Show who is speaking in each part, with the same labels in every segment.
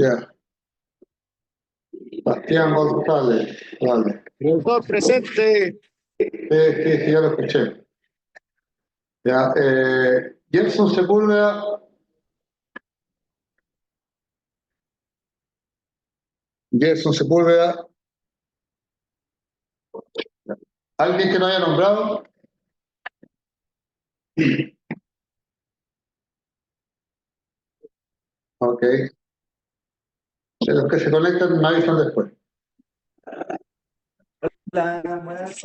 Speaker 1: Ya. Bastián González, vale.
Speaker 2: Profesor, presente.
Speaker 1: Sí, ya lo escuché. Ya, Gerson Sepúlveda. Gerson Sepúlveda. ¿Alguien que no haya nombrado? Ok. Los que se conectan me avisan después.
Speaker 3: Hola, buenas.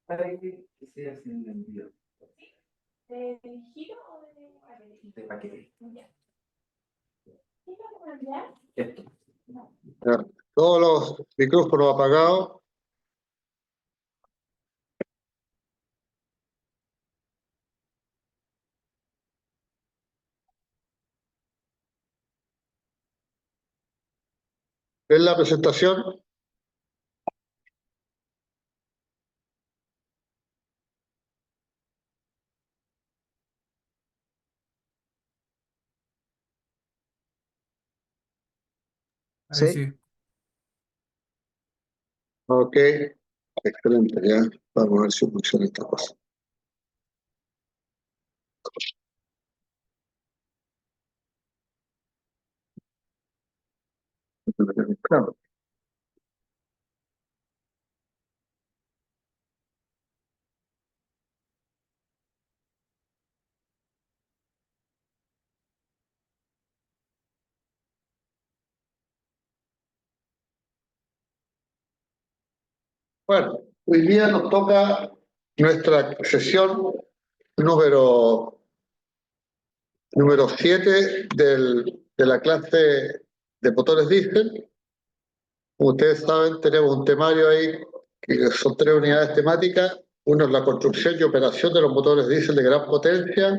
Speaker 3: ¿Para qué estoy haciendo el envío?
Speaker 4: ¿De giro o
Speaker 3: De paquete.
Speaker 4: Ya. ¿Qué es lo que me enviar?
Speaker 3: Esto.
Speaker 1: Ya. Todos los micrófonos apagados. ¿Ven la presentación?
Speaker 2: Ahí sí.
Speaker 1: Ok. Excelente, ya. Vamos a ver si funciona esta cosa. Claro. Bueno, hoy día nos toca nuestra sesión número 7 de la clase de motores diésel. Como ustedes saben, tenemos un temario ahí, que son 3 unidades temáticas. Uno es la construcción y operación de los motores diésel de gran potencia,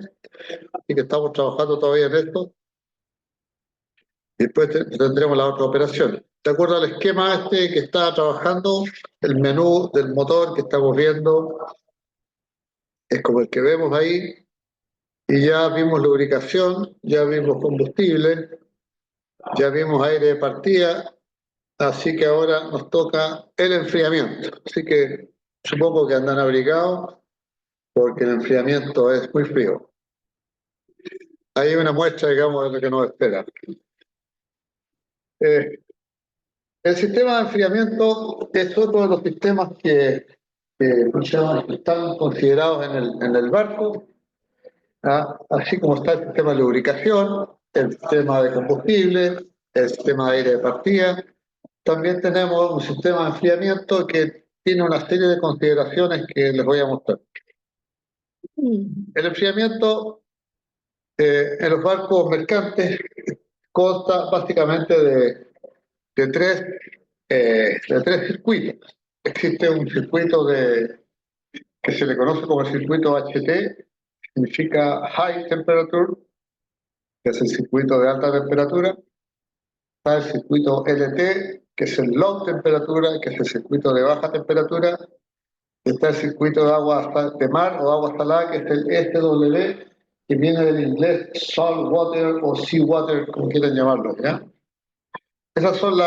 Speaker 1: y que estamos trabajando todavía en esto. Y después tendremos las otras operaciones. De acuerdo al esquema este que está trabajando, el menú del motor que estamos viendo es como el que vemos ahí, y ya vimos lubricación, ya vimos combustible, ya vimos aire de partida, así que ahora nos toca el enfriamiento. Así que supongo que andan abrigados porque el enfriamiento es muy frío. Ahí hay una muestra, digamos, de lo que nos espera. El sistema de enfriamiento es otro de los sistemas que están considerados en el barco, así como está el sistema de lubricación, el sistema de combustible, el sistema de aire de partida. También tenemos un sistema de enfriamiento que tiene una serie de consideraciones que les voy a mostrar. El enfriamiento en los barcos mercantes consta básicamente de tres circuitos. Existe un circuito que se le conoce como el circuito HT, significa High Temperature, que es el circuito de alta temperatura. Está el circuito LT, que es el Low Temperatura, que es el circuito de baja temperatura. Está el circuito de agua de mar o agua salada, que es el SW, que viene del inglés salt water o sea water, como quieran llamarlo, ¿ya? Esas son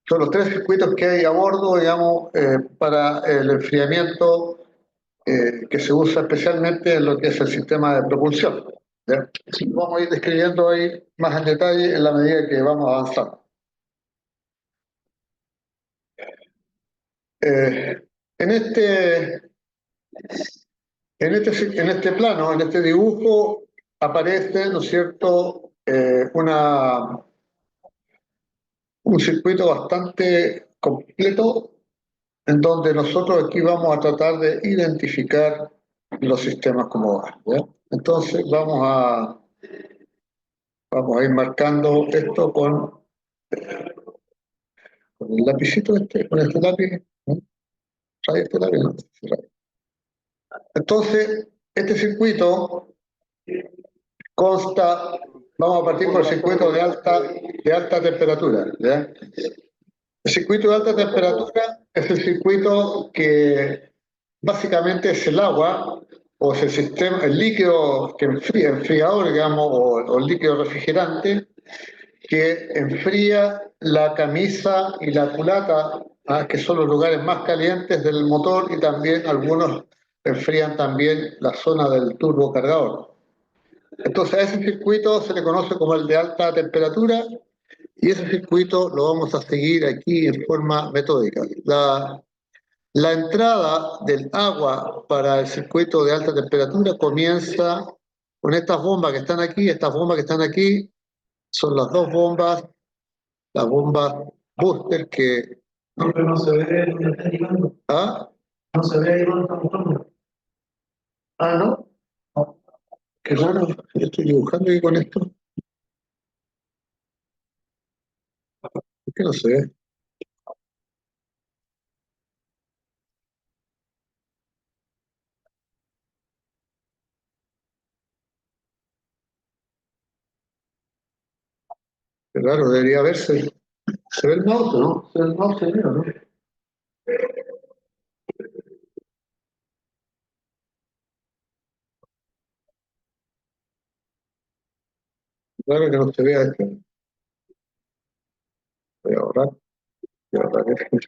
Speaker 1: son los 3 circuitos que hay a bordo, digamos, para el enfriamiento, que se usa especialmente en lo que es el sistema de propulsión, ¿ya? Vamos a ir describiendo ahí más en detalle en la medida que vamos avanzando. En este plano, en este dibujo, aparece, ¿no es cierto?, un circuito bastante completo, en donde nosotros aquí vamos a tratar de identificar los sistemas como van, ¿ya? Entonces vamos a ir marcando esto con el lapicito con este lápiz, ¿no? ¿Trae este lápiz? No, sí, trae. Entonces, este circuito consta, vamos a partir por el circuito de alta temperatura, ¿ya? El circuito de alta temperatura es el circuito que básicamente es el agua o ese sistema, el líquido que enfría, enfriador, digamos, o el líquido refrigerante, que enfría la camisa y la culata, que son los lugares más calientes del motor, y también algunos enfrían también la zona del turbo cargador. Entonces a ese circuito se le conoce como el de alta temperatura, y ese circuito lo vamos a seguir aquí en forma metódica. La entrada del agua para el circuito de alta temperatura comienza con estas bombas que están aquí. Estas bombas que están aquí son las dos bombas, las bombas booster que...
Speaker 3: No, pero no se ve dónde está llegando.
Speaker 1: ¿Ah?
Speaker 3: No se ve ahí dónde está mostrando.
Speaker 1: Ah, ¿no? Qué raro, yo estoy dibujando aquí con esto. ¿Por qué no se ve? Qué raro, debería verse. ¿Se ve el mouse, no? ¿Se ve el mouse primero, no? Claro que no se vea esto. Voy a ahorrar. Voy a ahorrar esto.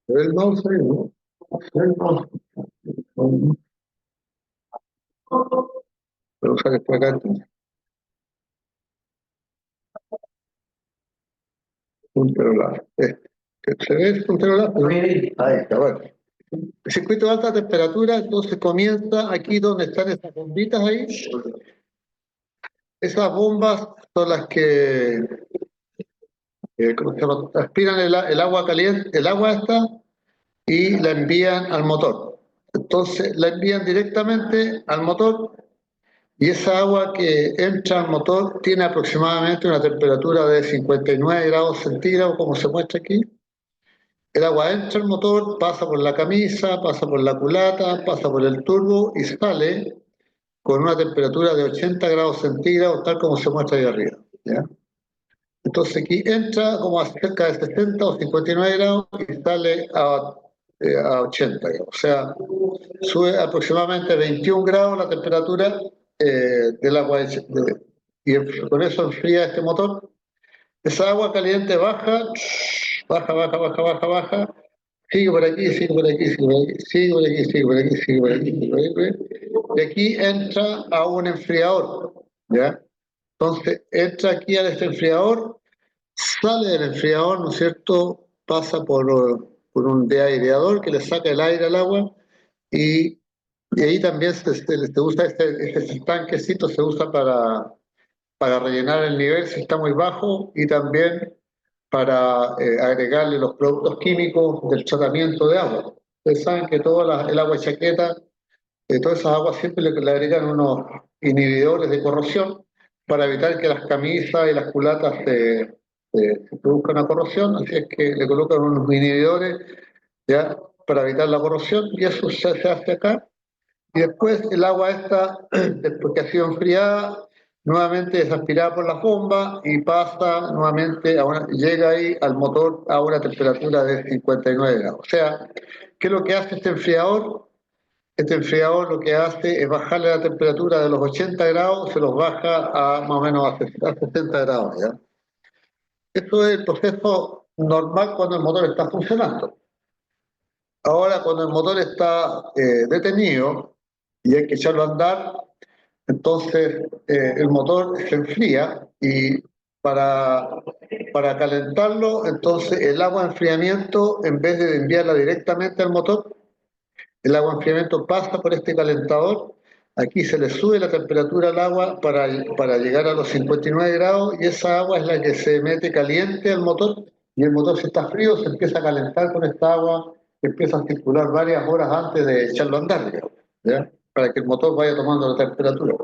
Speaker 1: ¿Se ve el mouse ahí, no? ¿Se ve el mouse? Voy a usar esto acá entonces. Puntero láser. ¿Se ve el puntero láser? Ahí está, bueno. El circuito de alta temperatura entonces comienza aquí donde están esas bombitas ahí. Esas bombas son las que ¿cómo se llama? Aspiran el agua caliente, el agua esta, y la envían al motor. Entonces la envían directamente al motor, y esa agua que entra al motor tiene aproximadamente una temperatura de 59 grados centígrados, como se muestra aquí. El agua entra al motor, pasa por la camisa, pasa por la culata, pasa por el turbo y sale con una temperatura de 80 grados centígrados, tal como se muestra ahí arriba, ¿ya? Entonces aquí entra como a cerca de 60 o 59 grados y sale a 80 grados. O sea, sube aproximadamente 21 grados la temperatura del agua, y con eso enfría este motor. Esa agua caliente baja, baja, baja, baja, baja, baja, sigue por aquí, sigue por aquí, sigue por aquí, sigue por aquí, sigue por aquí, sigue por aquí, sigue por aquí, sigue por aquí. Y aquí entra a un enfriador, ¿ya? Entonces entra aquí a este enfriador, sale del enfriador, ¿no es cierto? Pasa por un deaireador que le saca el aire al agua, y, y ahí también se usa este tanquecito, se usa para rellenar el nivel si está muy bajo, y también para agregarle los productos químicos del tratamiento de agua. Ustedes saben que toda el agua de chaqueta, todas esas aguas siempre le agregan unos inhibidores de corrosión para evitar que las camisas y las culatas se produzcan una corrosión, así es que le colocan unos inhibidores, ¿ya? Para evitar la corrosión, y eso se hace acá. Y después el agua esta, después que ha sido enfriada, nuevamente es aspirada por las bombas y pasa nuevamente, llega ahí al motor a una temperatura de 59 grados. O sea, ¿qué es lo que hace este enfriador? Este enfriador lo que hace es bajarle la temperatura de los 80 grados, se los baja a más o menos a 60 grados, ¿ya? Esto es el proceso normal cuando el motor está funcionando. Ahora, cuando el motor está detenido y hay que echarlo a andar, entonces el motor se enfría, y para calentarlo, entonces el agua de enfriamiento, en vez de enviarla directamente al motor, el agua de enfriamiento pasa por este calentador. Aquí se le sube la temperatura al agua para llegar a los 59 grados, y esa agua es la que se mete caliente al motor, y el motor, si está frío, se empieza a calentar con esta agua que empieza a circular varias horas antes de echarlo a andar, digamos, ¿ya? Para que el motor vaya tomando la temperatura.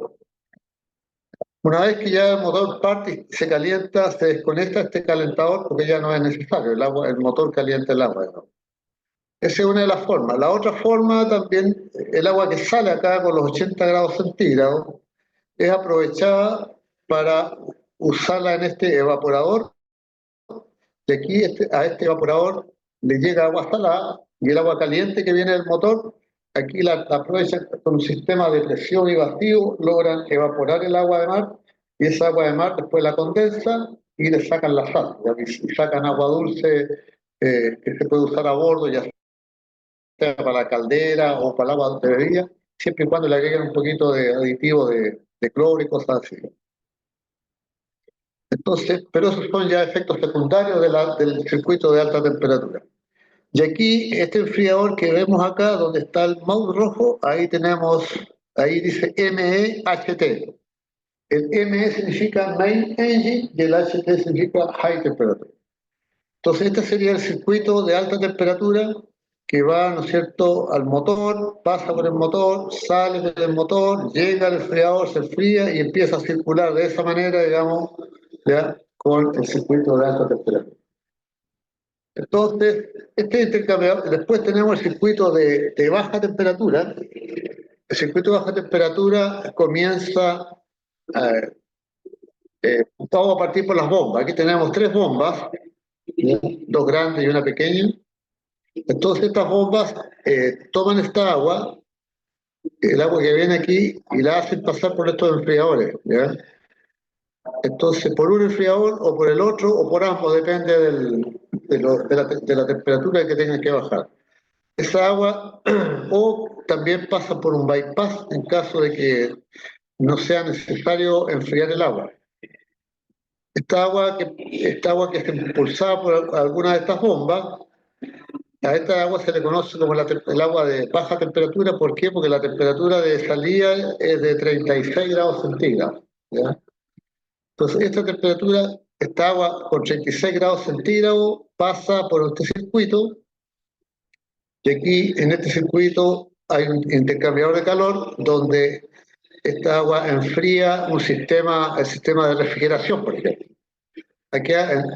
Speaker 1: Una vez que ya el motor parte y se calienta, se desconecta este calentador porque ya no es necesario, el motor calienta el agua, ¿no? Esa es una de las formas. La otra forma también, el agua que sale acá con los 80 grados centígrados, es aprovechada para usarla en este evaporador y aquí a este evaporador le llega agua salada y el agua caliente que viene del motor, aquí la aprovechan con un sistema de presión y vacío, logran evaporar el agua de mar y esa agua de mar después la condensa y le sacan la sal, y sacan agua dulce que se puede usar a bordo, ya sea para la caldera o para el agua de bebida, siempre y cuando le agreguen un poquito de aditivo de cloro y cosas así. Entonces, pero esos son ya efectos secundarios del circuito de alta temperatura. Y aquí, este enfriador que vemos acá, donde está el mouse rojo, ahí tenemos, ahí dice MEHT. El ME significa Main Engine y el HT significa High Temperature. Entonces, este sería el circuito de alta temperatura que va, ¿no es cierto?, al motor, pasa por el motor, sale del motor, llega al enfriador, se enfría y empieza a circular de esa manera, digamos, ya, con el circuito de alta temperatura. Entonces, este intercambiador, después tenemos el circuito de baja temperatura. El circuito de baja temperatura comienza, vamos a partir por las bombas. Aquí tenemos 3 bombas, ¿ya? 2 grandes y una pequeña. Entonces estas bombas toman esta agua, el agua que viene aquí, y la hacen pasar por estos enfriadores, ¿ya? Entonces, por un enfriador o por el otro o por ambos, depende de la temperatura que tengan que bajar. Esa agua o también pasa por un bypass en caso de que no sea necesario enfriar el agua. Esta agua que es impulsada por alguna de estas bombas, a esta agua se le conoce como el agua de baja temperatura. ¿Por qué? Porque la temperatura de salida es de 36 grados centígrados, ¿ya? Entonces, esta temperatura, esta agua con 36 grados centígrados pasa por este circuito, y aquí en este circuito hay un intercambiador de calor donde esta agua enfría el sistema de refrigeración, por ejemplo. Aquí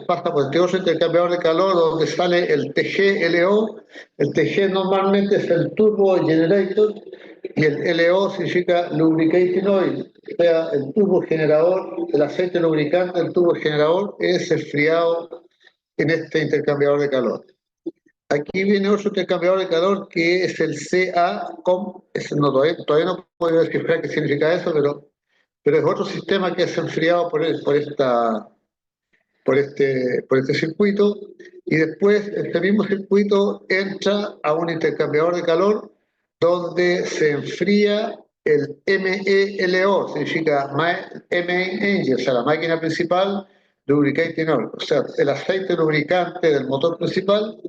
Speaker 1: pasa por este otro intercambiador de calor donde sale el TG-LO. El TG normalmente es el turbo generator y el LO significa lubricating oil, o sea, el turbo generador, el aceite lubricante del turbo generador es enfriado en este intercambiador de calor. Aquí viene otro intercambiador de calor que es el CA-COM. Todavía no puedo descifrar qué significa eso, pero es otro sistema que es enfriado por este circuito, y después este mismo circuito entra a un intercambiador de calor donde se enfría el MELO, significa Main Engine, o sea, la máquina principal, lubricating oil, o sea, el aceite lubricante del motor principal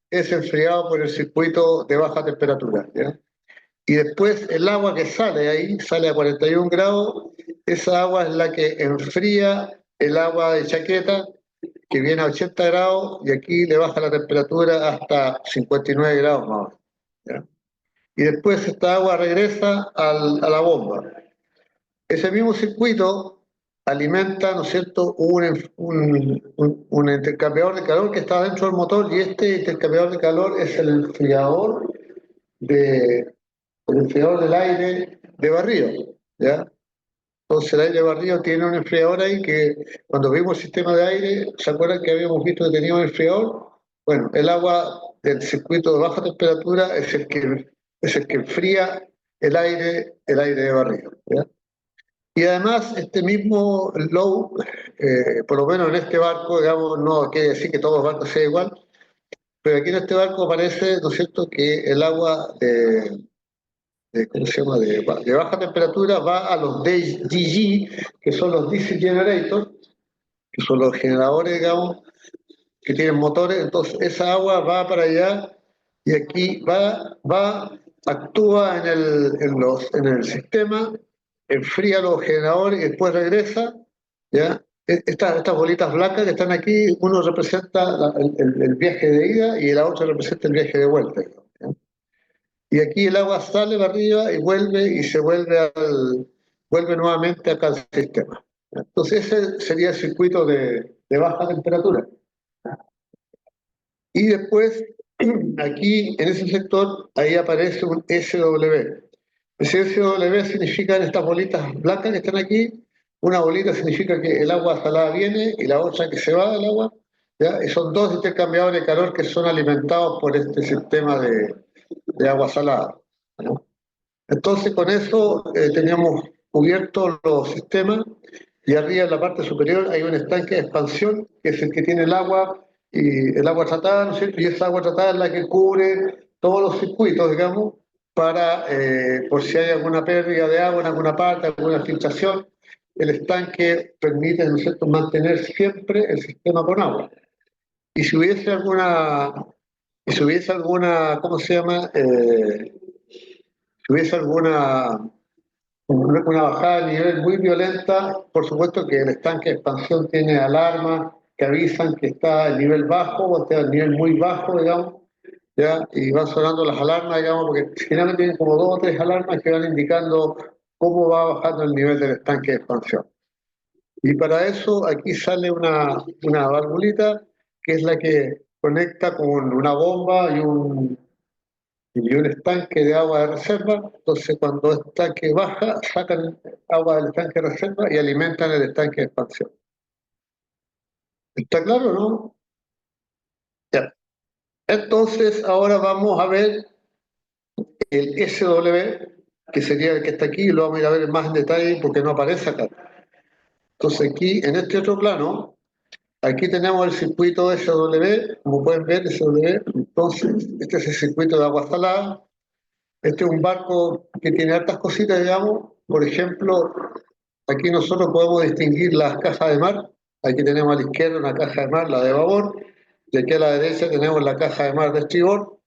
Speaker 1: es enfriado por el circuito de baja temperatura, ¿ya? Y después el agua que sale ahí, sale a 41 grados, esa agua es la que enfría el agua de chaqueta, que viene a 80 grados, y aquí le baja la temperatura hasta 59 grados más o menos, ¿ya? Y después esta agua regresa a la bomba. Ese mismo circuito alimenta, ¿no es cierto?, un intercambiador de calor que está dentro del motor, y este intercambiador de calor es el enfriador del aire de barrido, ¿ya? Entonces el aire de barrido tiene un enfriador ahí que cuando vimos el sistema de aire, ¿se acuerdan que habíamos visto que tenía un enfriador? Bueno, el agua del circuito de baja temperatura es el que enfría el aire de barrido, ¿ya? Y además este mismo low, por lo menos en este barco, digamos, no quiere decir que todos los barcos sean igual, pero aquí en este barco parece, ¿no es cierto?, que el agua ¿cómo se llama?, de baja temperatura va a los DGG, que son los diesel generators, que son los generadores, digamos, que tienen motores. Entonces esa agua va para allá y aquí actúa en el sistema, enfría los generadores y después regresa, ¿ya? Estas bolitas blancas que están aquí, uno representa el viaje de ida y la otra representa el viaje de vuelta, ¿ya? Y aquí el agua sale para arriba y vuelve nuevamente acá al sistema. Entonces ese sería el circuito de baja temperatura. Y después, aquí en ese sector, ahí aparece un SW. Ese SW significan estas bolitas blancas que están aquí. Una bolita significa que el agua salada viene y la otra que se va del agua. ¿ya? Y son dos intercambiadores de calor que son alimentados por este sistema de agua salada, ¿no? Entonces, con eso teníamos cubiertos los sistemas y arriba en la parte superior hay un estanque de expansión, que es el que tiene el agua y el agua tratada, ¿no es cierto? Y esa agua tratada es la que cubre todos los circuitos, digamos, para, por si hay alguna pérdida de agua en alguna parte, alguna filtración, el estanque permite, ¿no es cierto?, mantener siempre el sistema con agua. Y si hubiese alguna, ¿cómo se llama? Si hubiese una bajada de nivel muy violenta, por supuesto que el estanque de expansión tiene alarmas que avisan que está el nivel bajo o está el nivel muy bajo, digamos, ¿ya? Y van sonando las alarmas, digamos, porque generalmente tienen como dos o tres alarmas que van indicando cómo va bajando el nivel del estanque de expansión. Y para eso aquí sale una valvulita que es la que conecta con una bomba y un estanque de agua de reserva. Entonces, cuando el estanque baja, sacan agua del estanque de reserva y alimentan el estanque de expansión. ¿Está claro, no? Ya. Entonces, ahora vamos a ver el SW, que sería el que está aquí, y lo vamos a ir a ver más en detalle porque no aparece acá. Entonces, aquí, en este otro plano, aquí tenemos el circuito SW, como pueden ver, SW. Entonces, este es el circuito de agua salada. Este es un barco que tiene hartas cositas, digamos. Por ejemplo, aquí nosotros podemos distinguir las cajas de mar. Aquí tenemos a la izquierda una caja de mar, la de babor, y aquí a la derecha tenemos la caja de mar de estribor.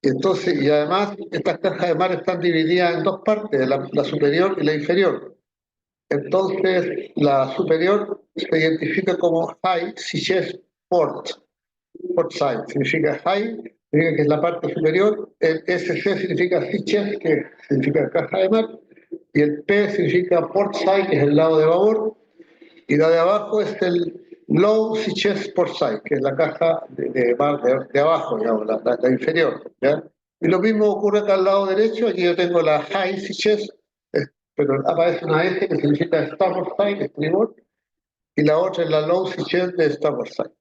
Speaker 1: Y además, estas cajas de mar están divididas en dos partes, la superior y la inferior. Entonces, la superior se identifica como High Seaches Port Side, significa High, significa que es la parte superior, el SC significa Seaches, que significa caja de mar, y el P significa Port Side, que es el lado de babor, y la de abajo es el Low Seaches Port Side, que es la caja de mar de abajo, digamos, la inferior, ¿ya? Y lo mismo ocurre acá al lado derecho, aquí yo tengo la High Seaches, pero aparece una S que significa Starboard Side, estribor, y la otra es la Low Seaches de Starboard Side.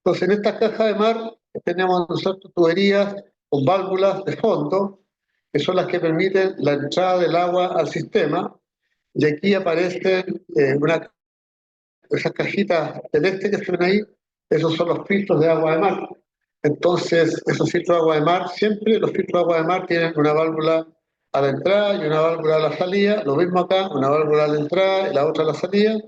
Speaker 1: Entonces, en esta caja de mar tenemos nosotros tuberías con válvulas de fondo, que son las que permiten la entrada del agua al sistema, y aquí aparecen esas cajitas celestes que se ven ahí, esos son los filtros de agua de mar. Entonces, esos filtros de agua de mar, siempre los filtros de agua de mar tienen una válvula a la entrada y una válvula a la salida, lo mismo acá, una válvula a la entrada y la otra a la salida.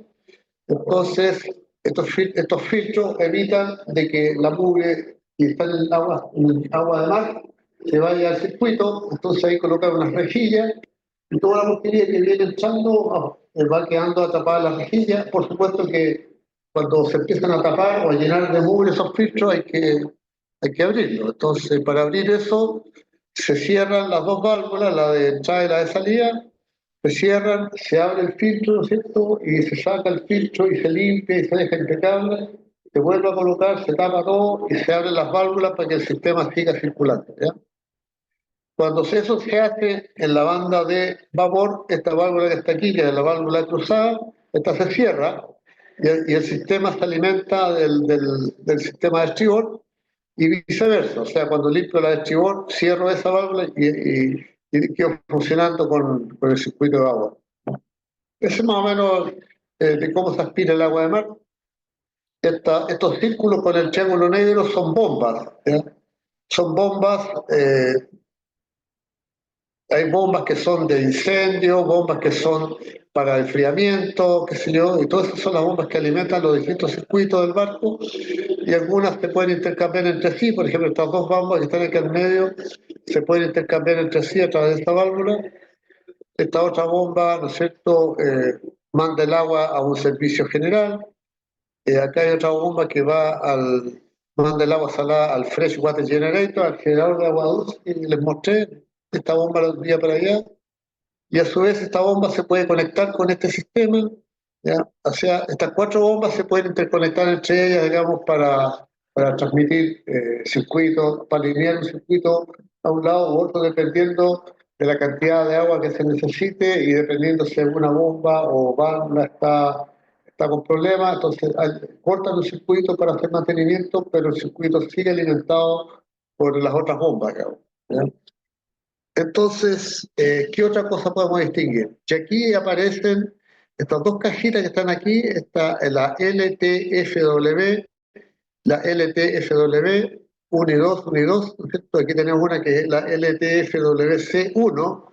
Speaker 1: Entonces, estos filtros evitan de que la mugre que está en el agua de mar se vaya al circuito, entonces ahí colocan unas rejillas y toda la porquería que viene entrando va quedando atrapada en las rejillas. Por supuesto que cuando se empiezan a tapar o a llenar de mugre esos filtros hay que abrirlos. Entonces, para abrir eso, se cierran las dos válvulas, la de entrada y la de salida, se cierran, se abre el filtro, ¿no es cierto? Y se saca el filtro y se limpia y se deja impecable, se vuelve a colocar, se tapa todo y se abren las válvulas para que el sistema siga circulando, ¿ya? Cuando eso se hace en la banda de vapor, esta válvula que está aquí, que es la válvula cruzada, esta se cierra y el sistema se alimenta del sistema de estribor y viceversa. O sea, cuando limpio la de estribor, cierro esa válvula y quedo funcionando con el circuito de agua. Ese es más o menos de cómo se aspira el agua de mar. Estos círculos con el triángulo negro son bombas, ¿ya? Son bombas, hay bombas que son de incendio, bombas que son para enfriamiento, qué sé yo, y todas esas son las bombas que alimentan los distintos circuitos del barco, y algunas se pueden intercambiar entre sí. Por ejemplo, estas dos bombas que están aquí al medio se pueden intercambiar entre sí a través de esta válvula. Esta otra bomba, ¿no es cierto?, manda el agua a un servicio general. Acá hay otra bomba que manda el agua salada al Fresh Water Generator, al generador de agua dulce, que les mostré. Esta bomba la envía para allá. Y a su vez esta bomba se puede conectar con este sistema, ¿ya? O sea, estas cuatro bombas se pueden interconectar entre ellas, digamos, para transmitir circuitos, para alinear un circuito a un lado u otro, dependiendo de la cantidad de agua que se necesite y dependiendo si alguna bomba o válvula está está con problemas, entonces cortan el circuito para hacer mantenimiento, pero el circuito sigue alimentado por las otras bombas, digamos, ¿ya? Entonces, ¿qué otra cosa podemos distinguir? Que aquí aparecen estas dos cajitas que están aquí, está la LTFW, la LTFW 1 y 2, 1 y 2, ¿no es cierto? Aquí tenemos una que es la LTFWC1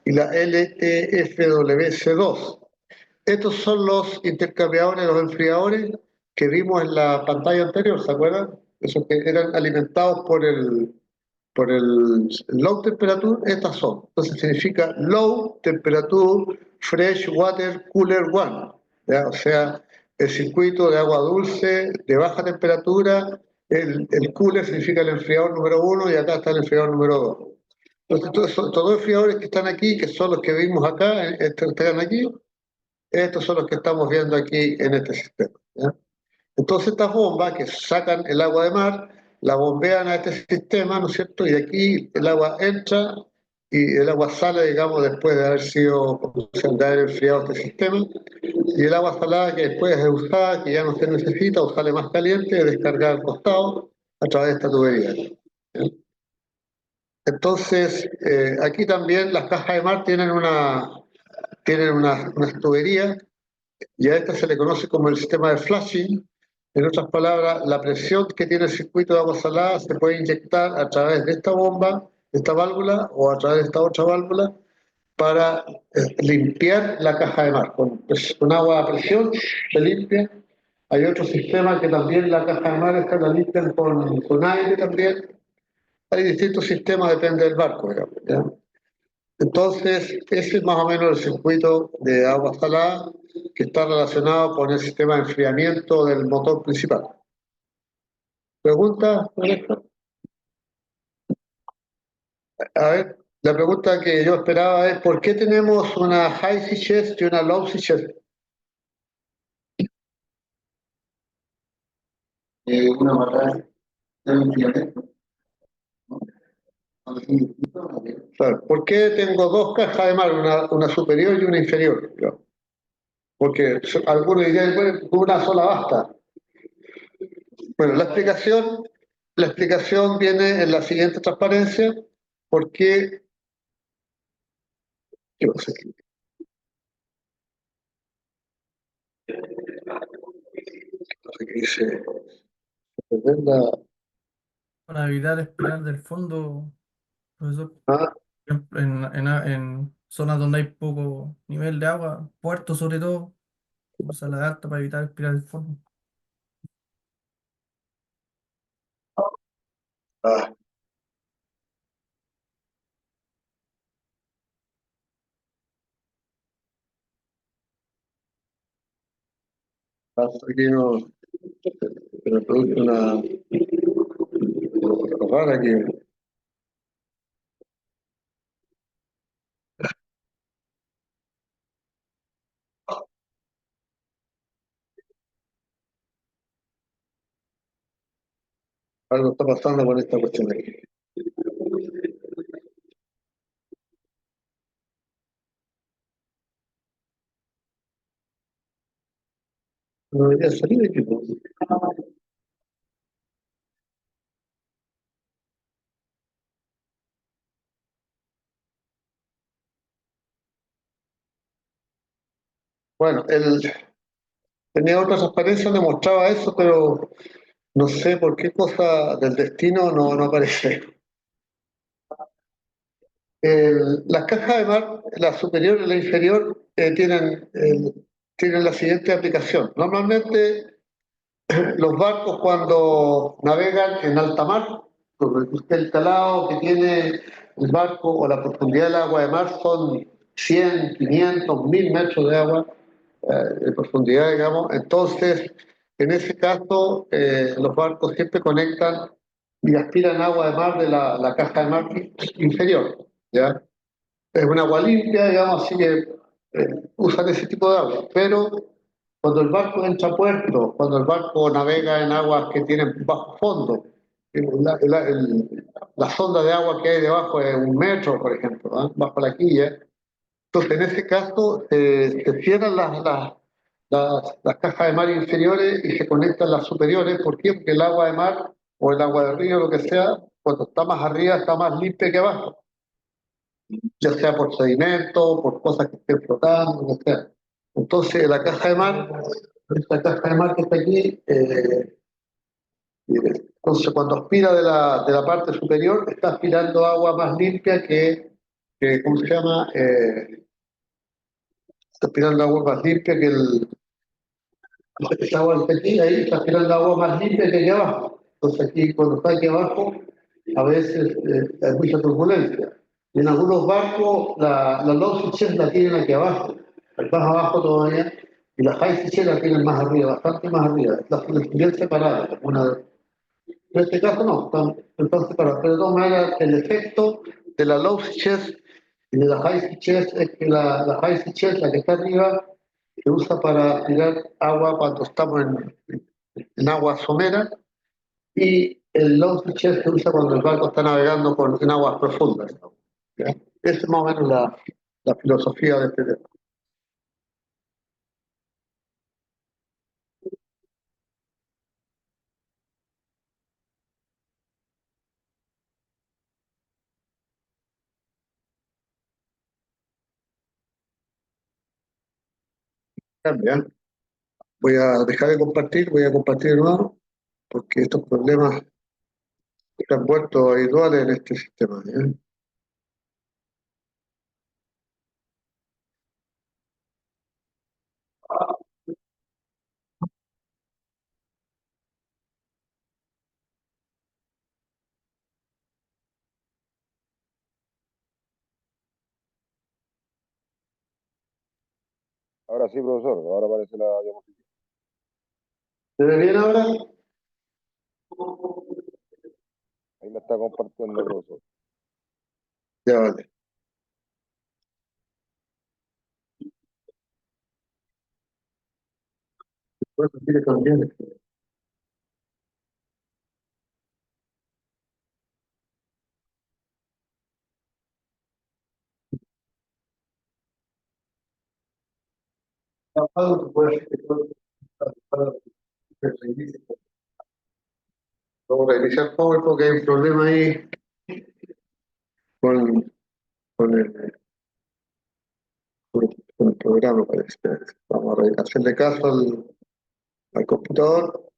Speaker 1: y la LTFWC2. Estos son los intercambiadores, los enfriadores que vimos en la pantalla anterior, ¿se acuerdan? Esos que eran alimentados por el low temperature, estas son. Entonces significa low temperature fresh water cooler one, ¿ya? O sea, el circuito de agua dulce de baja temperatura, el cooler significa el enfriador número 1 y acá está el enfriador número 2. Entonces, todos los enfriadores que están aquí, que son los que vimos acá, estos que están aquí, estos son los que estamos viendo aquí en este sistema, ¿ya? Entonces estas bombas que sacan el agua de mar, la bombean a este sistema, ¿no es cierto? Y aquí el agua entra y el agua sale, digamos, después de haber sido, de haber enfriado este sistema. Y el agua salada que después es usada, que ya no se necesita o sale más caliente, es descargada al costado a través de esta tubería, ¿ya? Entonces, aquí también las cajas de mar tienen unas tuberías y a esta se le conoce como el sistema de flushing. En otras palabras, la presión que tiene el circuito de agua salada se puede inyectar a través de esta bomba, de esta válvula, o a través de esta otra válvula, para limpiar la caja de mar. Con agua a presión se limpia. Hay otro sistema que también la caja de mar esta la limpian con aire también. Hay distintos sistemas, depende del barco, digamos, ¿ya? Entonces, ese es más o menos el circuito de agua salada que está relacionado con el sistema de enfriamiento del motor principal. ¿Pregunta? A ver, la pregunta que yo esperaba es ¿por qué tenemos una high sea chest y una low sea chest?
Speaker 5: Una barra de enfriamiento.
Speaker 1: Claro, ¿por qué tengo dos cajas de mar, una superior y una inferior? Porque algunos dirían, bueno, una sola basta. Bueno, la explicación viene en la siguiente transparencia, porque ¿qué pasa aquí? ¿Qué pasa aquí? Dice,
Speaker 2: Para evitar espiral del fondo, profesor,
Speaker 1: ah,
Speaker 2: en zonas donde hay poco nivel de agua, puertos sobre todo, usa la alta para evitar espiral del fondo.
Speaker 1: ah, aquí no, se me produce una rara aquí. Algo está pasando con esta cuestión aquí. No debería salir de aquí, pues. Bueno, tenía otra transparencia donde mostraba eso, pero no sé por qué cosa del destino no aparece. Las cajas de mar, la superior y la inferior, tienen la siguiente aplicación. Normalmente los barcos cuando navegan en alta mar, porque el calado que tiene el barco o la profundidad del agua de mar son 100, 500, 1000 metros de agua de profundidad, digamos. Entonces, en ese caso, los barcos siempre conectan y aspiran agua de mar de la caja de mar inferior, ¿ya? Es un agua limpia, digamos, así que usan ese tipo de agua. Pero cuando el barco entra a puerto, cuando el barco navega en aguas que tienen bajo fondo, la sonda de agua que hay debajo es 1 metro, por ejemplo, ¿ah? Bajo la quilla. Entonces, en ese caso, se cierran las cajas de mar inferiores y se conectan las superiores. ¿Por qué? Porque el agua de mar o el agua de río, lo que sea, cuando está más arriba está más limpia que abajo, ya sea por sedimento, por cosas que estén flotando, lo que sea. Entonces, la caja de mar, esta caja de mar que está aquí, entonces cuando aspira de la parte superior, está aspirando agua más limpia ¿cómo se llama? Está aspirando agua más limpia que esa agua que está aquí, ahí está aspirando agua más limpia que aquí abajo. Entonces aquí, cuando está aquí abajo, a veces hay mucha turbulencia. Y en algunos barcos la low switches la tienen aquí abajo, más abajo todavía, y la high switches la tienen más arriba, bastante más arriba. Las tienen bien separadas. En este caso no, están separadas. Pero de todas maneras, el efecto de la low switches y de la high switches es que la high switches, la que está arriba, se usa para tirar agua cuando estamos en agua somera, y el low switches se usa cuando el barco está navegando en aguas profundas. ¿Ya? Esa es más o menos la filosofía de este tema. También voy a dejar de compartir, voy a compartir de nuevo, porque estos problemas se han vuelto habituales en este sistema. ¿Ya?
Speaker 6: Ahora sí, profesor, ahora aparece la diapositiva.
Speaker 1: ¿Se ve bien ahora?
Speaker 6: Ahí la está compartiendo, profesor.
Speaker 1: Ya vale. Bueno, tiene también. Vamos a reiniciar Power porque hay un problema ahí con, con el, con el programa, parece. Vamos a hacerle caso al computador.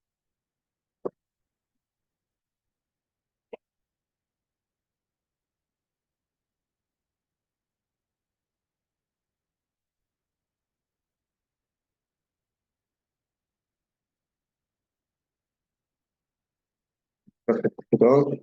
Speaker 1: Al computador.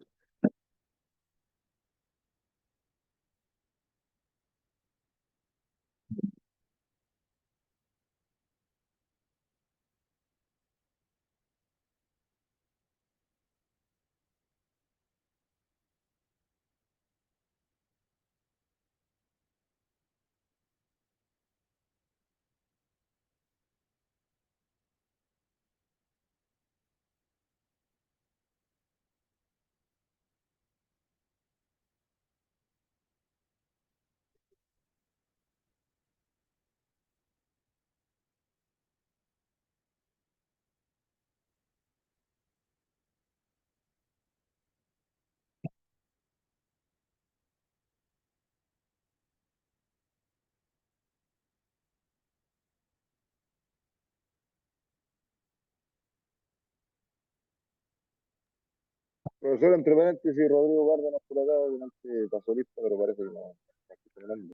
Speaker 6: Profesor, entre paréntesis, Rodrigo Cárdenas por acá, delante pasó lista, pero parece que no. No está terminando.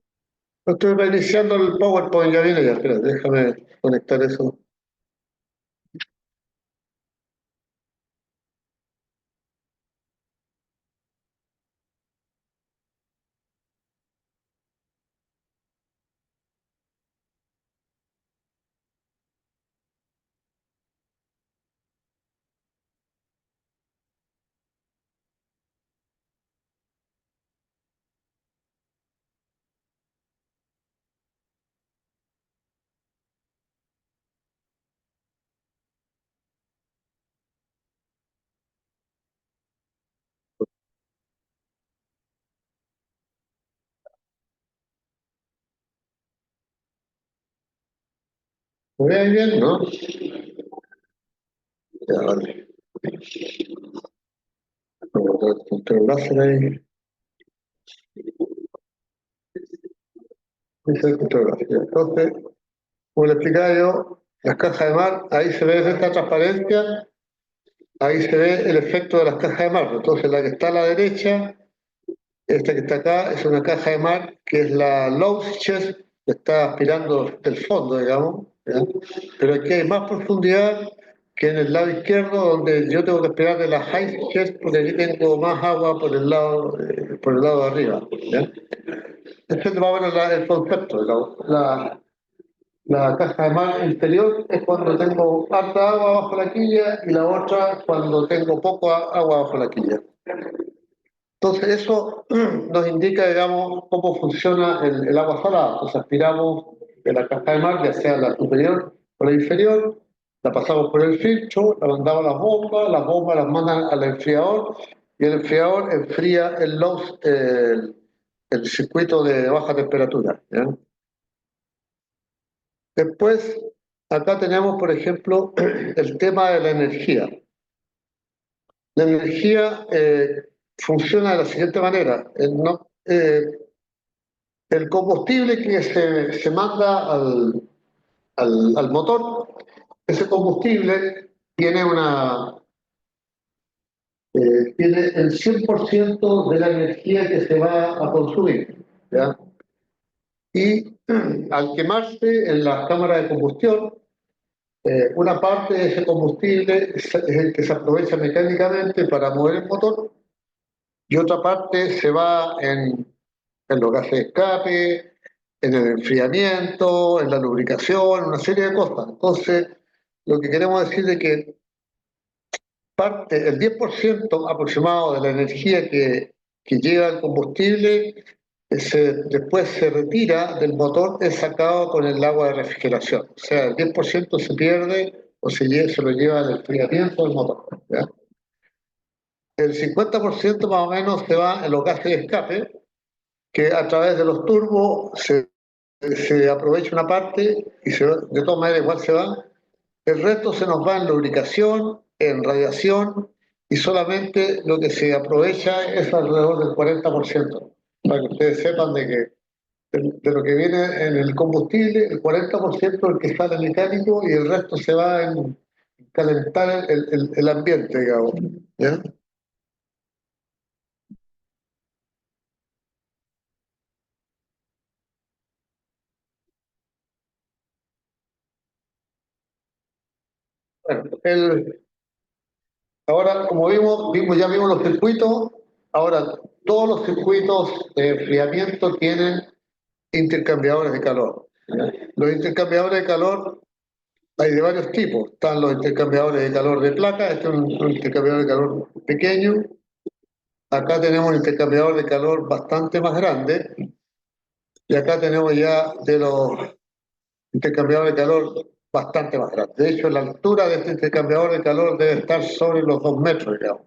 Speaker 1: Estoy reiniciando el PowerPoint, ya viene ya, espera, déjame conectar eso. ¿Me ve ahí bien, no? Ya, vale. Vamos a botar el puntero láser ahí. Ese es el puntero láser. Entonces, como le explicaba yo, las cajas de mar, ahí se ve esta transparencia, ahí se ve el efecto de las cajas de mar. Entonces, la que está a la derecha, esta que está acá, es una caja de mar que es la low chest, que está aspirando del fondo, digamos, ¿ya? Pero aquí hay más profundidad que en el lado izquierdo, donde yo tengo que aspirar de la high chest, porque aquí tengo más agua por el lado de arriba, ¿ya? Este es más o menos el concepto, digamos. La caja de mar inferior es cuando tengo harta agua bajo la quilla y la otra cuando tengo poco agua bajo la quilla. Entonces eso nos indica, digamos, cómo funciona el agua salada. Entonces aspiramos de la caja de mar, ya sea la superior o la inferior, la pasamos por el filtro, la mandamos a las bombas las mandan al enfriador y el enfriador enfría el circuito de baja temperatura, ¿ya? Después, acá tenemos, por ejemplo, el tema de la energía. La energía funciona de la siguiente manera. El combustible que se manda al motor, ese combustible tiene el 100% de la energía que se va a consumir, ¿ya? Y al quemarse en las cámaras de combustión, una parte de ese combustible es el que se aprovecha mecánicamente para mover el motor y otra parte se va en los gases de escape, en el enfriamiento, en la lubricación, una serie de cosas. Entonces, lo que queremos decir es que el 10% aproximado de la energía que lleva el combustible, después se retira del motor, es sacado con el agua de refrigeración. O sea, el 10% se pierde o se lo lleva al enfriamiento del motor, ¿ya? El 50% más o menos se va en los gases de escape, que a través de los turbos se aprovecha una parte y de todas maneras igual se va. El resto se nos va en lubricación, en radiación y solamente lo que se aprovecha es alrededor del 40%. Para que ustedes sepan de lo que viene en el combustible, el 40% es el que sale mecánico y el resto se va en calentar el ambiente, digamos, ¿ya? Bueno, ahora, como ya vimos los circuitos, ahora todos los circuitos de enfriamiento tienen intercambiadores de calor, ¿ya? Los intercambiadores de calor hay de varios tipos. Están los intercambiadores de calor de placa, este es un intercambiador de calor pequeño. Acá tenemos un intercambiador de calor bastante más grande. Y acá tenemos ya de los intercambiadores de calor bastante más grandes. De hecho, la altura de este intercambiador de calor debe estar sobre los 2 metros, digamos.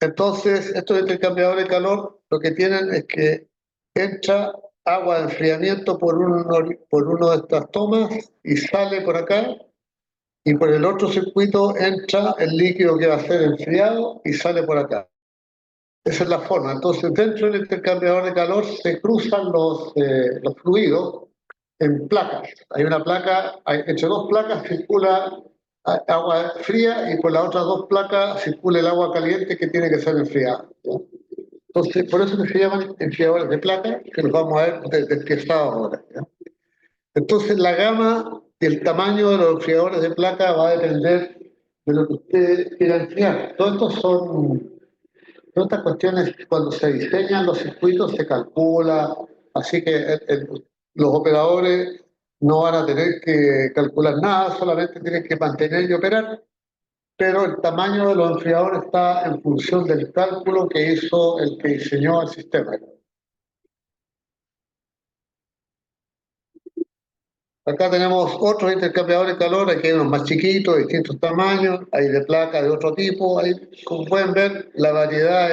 Speaker 1: Entonces, estos intercambiadores de calor lo que tienen es que entra agua de enfriamiento por uno de estas tomas y sale por acá, y por el otro circuito entra el líquido que va a ser enfriado y sale por acá. Esa es la forma. Entonces, dentro del intercambiador de calor se cruzan los fluidos en placas. Hay una placa, entre dos placas circula agua fría y por las otras dos placas circula el agua caliente que tiene que ser enfriada, ¿ya? Entonces, por eso que se llaman enfriadores de placa, que los vamos a ver despiezados ahora, ¿ya? Entonces, la gama y el tamaño de los enfriadores de placa va a depender de lo que usted quiera enfriar. Todas estas cuestiones, cuando se diseñan los circuitos, se calcula, así que los operadores no van a tener que calcular nada, solamente tienen que mantener y operar, pero el tamaño de los enfriadores está en función del cálculo que hizo el que diseñó el sistema. Acá tenemos otros intercambiadores de calor, aquí hay unos más chiquitos, de distintos tamaños, hay de placa de otro tipo. Como pueden ver, la variedad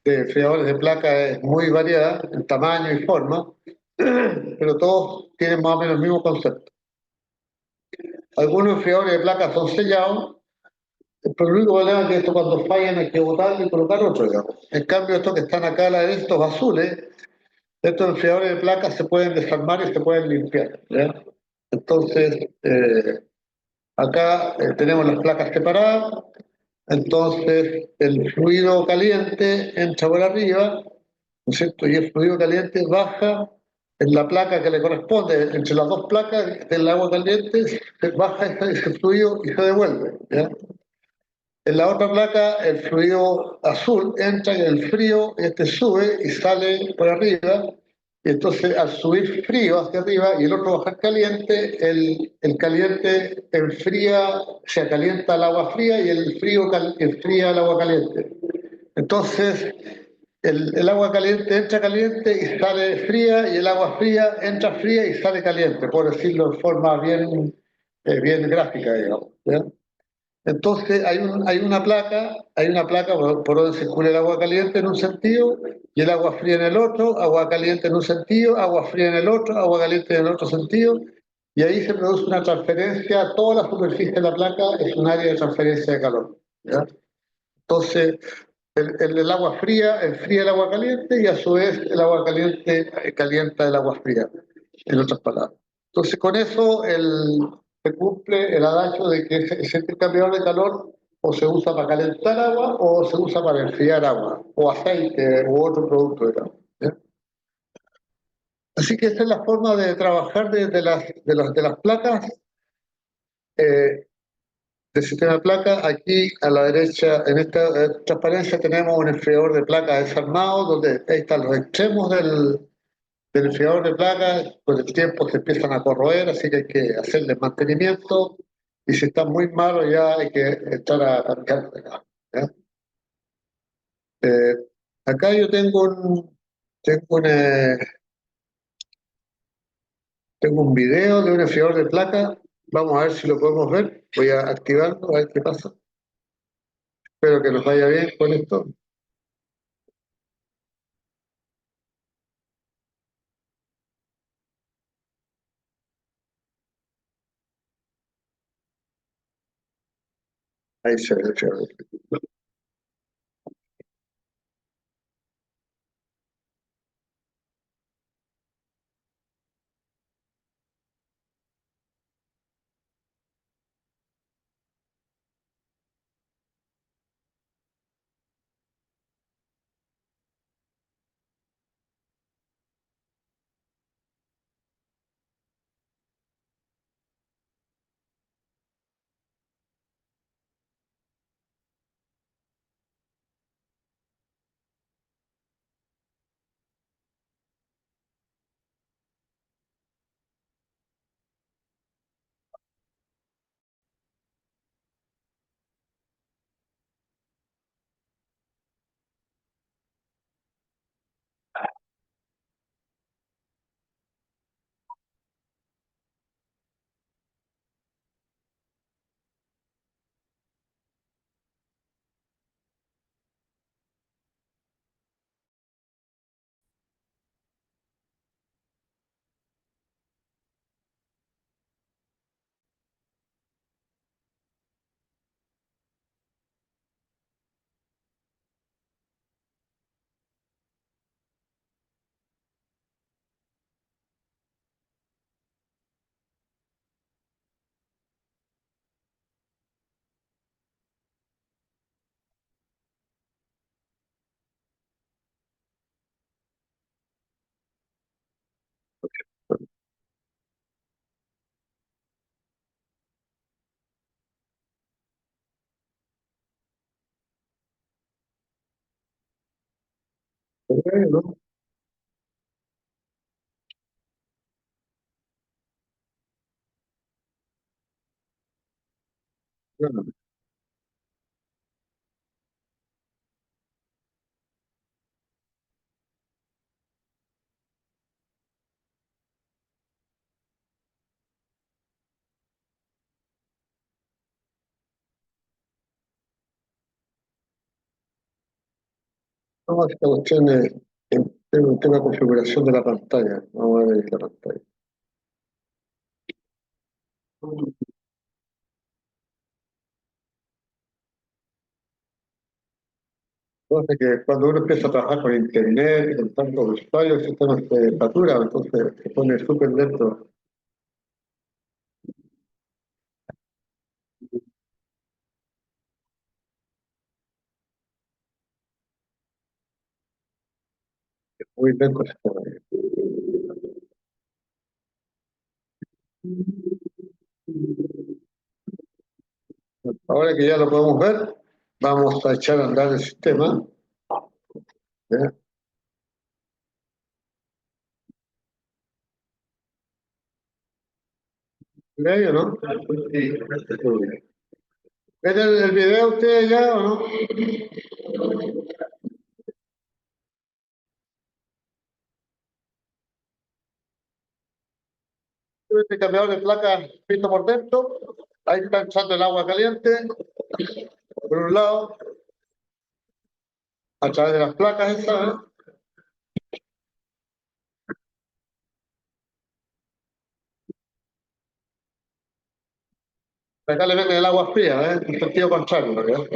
Speaker 1: de enfriadores de placa es muy variada en tamaño y forma, pero todos tienen más o menos el mismo concepto. algunos enfriadores de placas son sellados, pero el único problema es que esto cuando fallan hay que botarlo y colocar otro, digamos. En cambio, estos que están acá a la derecha, estos azules, estos enfriadores de placas se pueden desarmar y se pueden limpiar, ¿ya? Entonces, acá tenemos las placas separadas, entonces el fluido caliente entra por arriba, ¿no es cierto? Y el fluido caliente baja en la placa que le corresponde, entre las dos placas del agua caliente, se baja ese fluido y se devuelve, ¿ya? En la otra placa el fluido azul entra en el frío, este sube y sale por arriba, y entonces al subir frío hacia arriba y el otro bajar caliente, el caliente enfría, se calienta el agua fría y el frío enfría el agua caliente. Entonces el agua caliente entra caliente y sale fría y el agua fría entra fría y sale caliente, por decirlo de forma bien, bien gráfica, digamos, ¿ya? Entonces hay una placa por donde circula el agua caliente en un sentido y el agua fría en el otro, agua caliente en un sentido, agua fría en el otro, agua caliente en el otro sentido, y ahí se produce una transferencia, toda la superficie de la placa es un área de transferencia de calor, ¿ya? Entonces el agua fría enfría el agua caliente y a su vez el agua caliente calienta el agua fría, en otras palabras. Entonces con eso se cumple el adagio de que ese intercambiador de calor o se usa para calentar agua o se usa para enfriar agua, o aceite u otro producto de agua, ¿ya? Así que esa es la forma de trabajar de las placas, eh, del sistema de placa. Aquí a la derecha, en esta transparencia, tenemos un enfriador de placa desarmado, donde ahí están los extremos del enfriador de placa. Con el tiempo se empiezan a corroer, así que hay que hacerles mantenimiento. Y si están muy malos, ya hay que entrar a cambiar de acá, ¿ya? Eh, acá yo tengo un video de un enfriador de placa. Vamos a ver si lo podemos ver. Voy a activarlo, a ver qué pasa. Espero que nos vaya bien con esto. Ahí se ve el enfriador. Bueno, bueno, no, esta cuestión es un tema de configuración de la pantalla. Vamos a ver la pantalla. Entonces, que cuando uno empieza a trabajar con internet y con tantos usuarios, el sistema se satura, entonces se pone súper lento. Muy lento el sistema. Ahora que ya lo podemos ver, vamos a echar a andar el sistema. ¿Ya? ¿Ve o no? ¿Ven el video ustedes ya o no? Este cambiador de placa visto por dentro, ahí está echando el agua caliente, por un lado, a través de las placas esas, ¿eh? Acá le meten el agua fría, ¿eh? En sentido contrario, ¿verdad?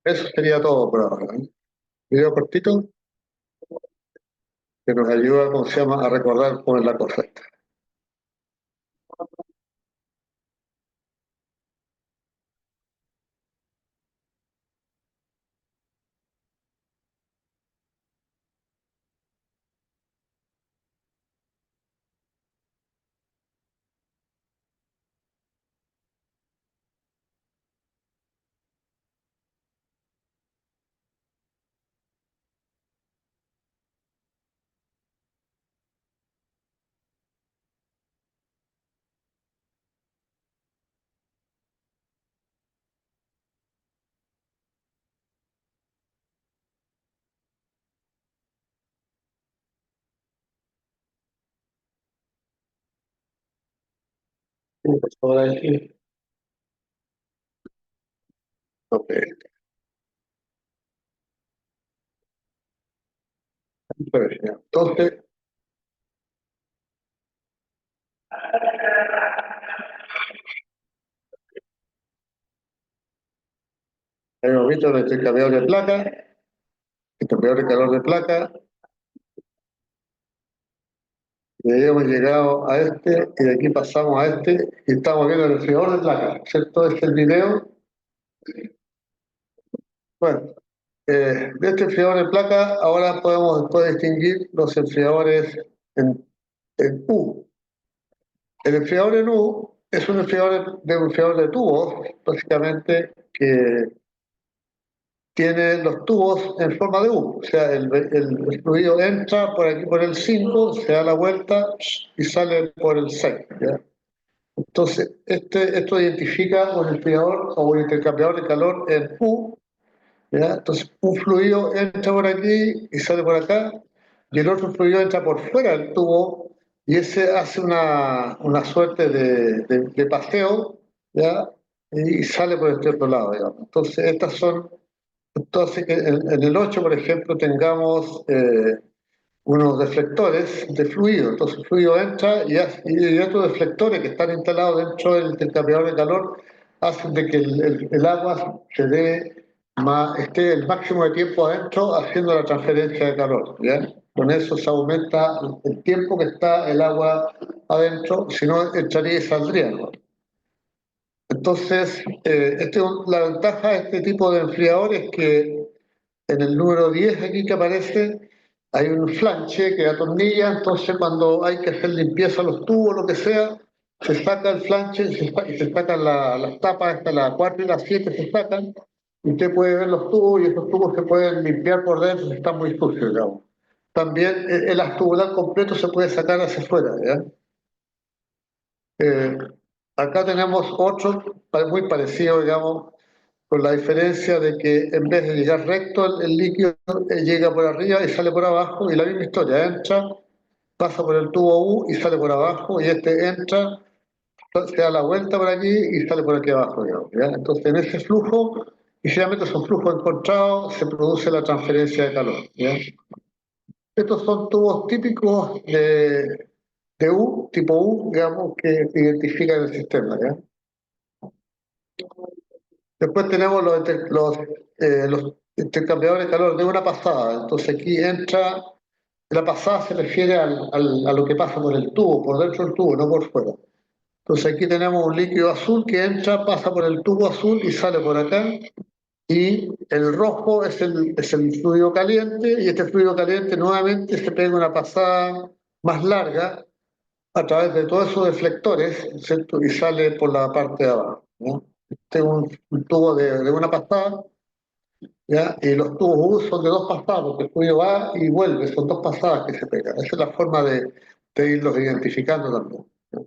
Speaker 1: Eso sería todo por ahora, ¿eh? Video cortito que nos ayuda, ¿cómo se llama?, a recordar cómo es la cosa esta. Ahora aquí, ok, entonces, hemos visto nuestro cambiador de placa, el cambiador de calor de placa, y ahí hemos llegado a este, y de aquí pasamos a este, y estamos viendo el enfriador de placa, ¿cierto? Este es el video. Bueno, de este enfriador de placa, ahora podemos después distinguir los enfriadores en U. El enfriador en U es un enfriador de tubos, básicamente, que tiene los tubos en forma de U. O sea, el fluido entra por aquí por el 5, se da la vuelta y sale por el 6. ¿Ya? Entonces, esto identifica un enfriador o un intercambiador de calor en U. ¿Ya? Entonces, un fluido entra por aquí y sale por acá, y el otro fluido entra por fuera del tubo, y ese hace una suerte de paseo, ¿ya? Y sale por este otro lado, digamos. Entonces, entonces en el 8, por ejemplo, tengamos unos deflectores de fluido. Entonces, el fluido entra y estos deflectores que están instalados dentro del intercambiador de calor hacen de que el agua esté el máximo de tiempo adentro haciendo la transferencia de calor. ¿Ya? Con eso se aumenta el tiempo que está el agua adentro, si no entraría y saldría, ¿no? Entonces, la ventaja de este tipo de enfriador es que en el número 10 aquí que aparece, hay un flanche que atornilla, entonces cuando hay que hacer limpieza a los tubos, lo que sea, se saca el flanche y se sacan las tapas, hasta la 4 y la 7 se sacan, y usted puede ver los tubos y esos tubos se pueden limpiar por dentro si están muy sucios, digamos. También el astubular completo se puede sacar hacia afuera, ¿ya? Eh, Acá tenemos otro muy parecido, digamos, con la diferencia de que en vez de llegar recto el líquido, llega por arriba y sale por abajo, y la misma historia, entra, pasa por el tubo U y sale por abajo, y este entra, se da la vuelta por aquí y sale por aquí abajo, digamos, ¿ya? Entonces, en ese flujo y finalmente esos flujos encontrados se produce la transferencia de calor. ¿Ya? Estos son tubos típicos de U, tipo U, digamos, que identifican el sistema. ¿Ya? Después tenemos los intercambiadores de calor de una pasada. Entonces aquí entra, la pasada se refiere a lo que pasa por el tubo, por dentro del tubo, no por fuera. Entonces aquí tenemos un líquido azul que entra, pasa por el tubo azul y sale por acá. Y el rojo es el fluido caliente, y este fluido caliente nuevamente se pega una pasada más larga a través de todos esos deflectores, ¿cierto? Y sale por la parte de abajo, ¿no? Este es un tubo de una pasada, ¿ya? Y los tubos U son de dos pasadas, porque el fluido va y vuelve, son dos pasadas que se pegan. Esa es la forma de irlos identificando también, ¿no?